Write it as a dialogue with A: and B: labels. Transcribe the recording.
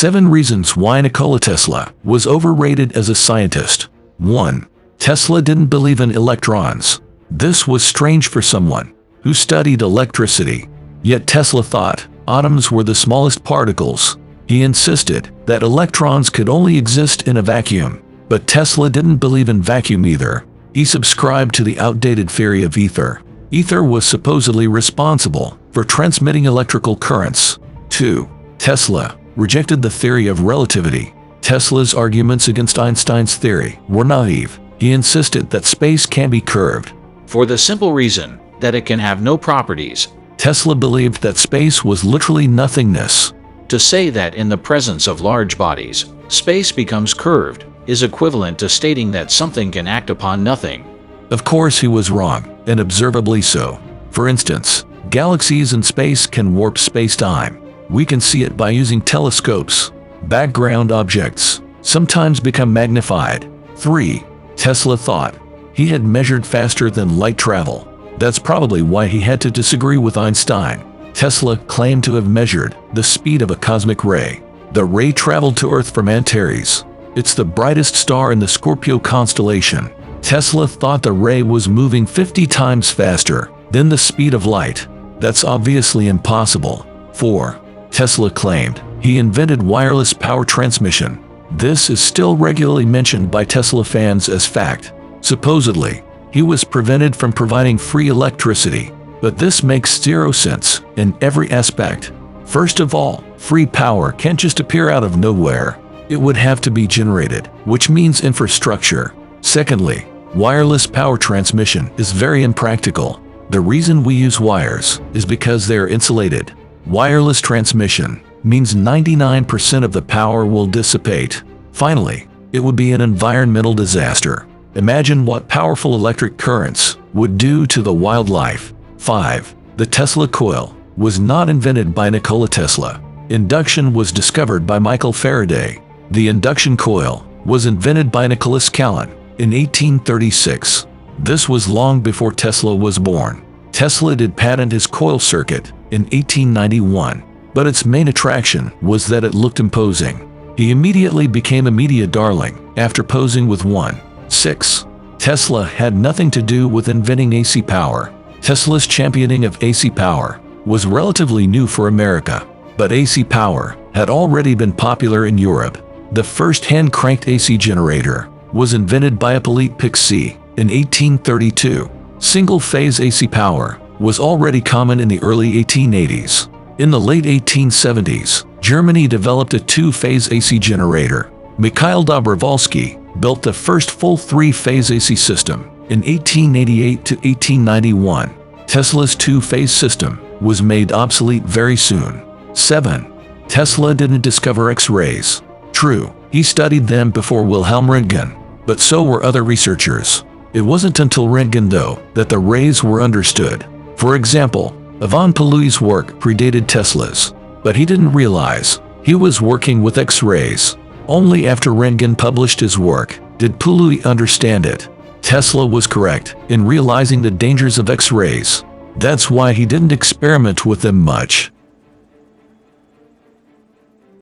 A: 7 reasons why Nikola Tesla was overrated as a scientist. 1. Tesla didn't believe in electrons. This was strange for someone who studied electricity. Yet Tesla thought atoms were the smallest particles. He insisted that electrons could only exist in a vacuum. But Tesla didn't believe in vacuum either. He subscribed to the outdated theory of ether. Ether was supposedly responsible for transmitting electrical currents. 2. Tesla rejected the theory of relativity. Tesla's arguments against Einstein's theory were naive. He insisted that space can be curved,
B: for the simple reason that it can have no properties.
A: Tesla believed that space was literally nothingness.
B: To say that in the presence of large bodies, space becomes curved is equivalent to stating that something can act upon nothing.
A: Of course he was wrong, and observably so. For instance, galaxies in space can warp space-time. We can see it by using telescopes. Background objects sometimes become magnified. 3. Tesla thought he had measured faster than light travel. That's probably why he had to disagree with Einstein. Tesla claimed to have measured the speed of a cosmic ray. The ray traveled to Earth from Antares. It's the brightest star in the Scorpio constellation. Tesla thought the ray was moving 50 times faster than the speed of light. That's obviously impossible. 4. Tesla claimed he invented wireless power transmission. This is still regularly mentioned by Tesla fans as fact. Supposedly, he was prevented from providing free electricity, but this makes zero sense in every aspect. First of all, free power can't just appear out of nowhere. It would have to be generated, which means infrastructure. Secondly, wireless power transmission is very impractical. The reason we use wires is because they are insulated. Wireless transmission means 99% of the power will dissipate. Finally, it would be an environmental disaster. Imagine what powerful electric currents would do to the wildlife. 5. The Tesla coil was not invented by Nikola Tesla. Induction was discovered by Michael Faraday. The induction coil was invented by Nicholas Callan in 1836. This was long before Tesla was born. Tesla did patent his coil circuit in 1891, but its main attraction was that it looked imposing. He immediately became a media darling after posing with one. 6. Tesla had nothing to do with inventing AC power. Tesla's championing of AC power was relatively new for America, but AC power had already been popular in Europe. The first hand-cranked AC generator was invented by Hippolyte Pixii in 1832. Single-phase AC power was already common in the early 1880s. In the late 1870s, Germany developed a two-phase AC generator. Mikhail Dobrovolsky built the first full three-phase AC system in 1888 to 1891. Tesla's two-phase system was made obsolete very soon. 7. Tesla didn't discover X-rays. True, he studied them before Wilhelm Röntgen, but so were other researchers. It wasn't until Röntgen, though, that the rays were understood. For example, Ivan Palui's work predated Tesla's, but he didn't realize he was working with X-rays. Only after Röntgen published his work did Paului understand it. Tesla was correct in realizing the dangers of X-rays. That's why he didn't experiment with them much.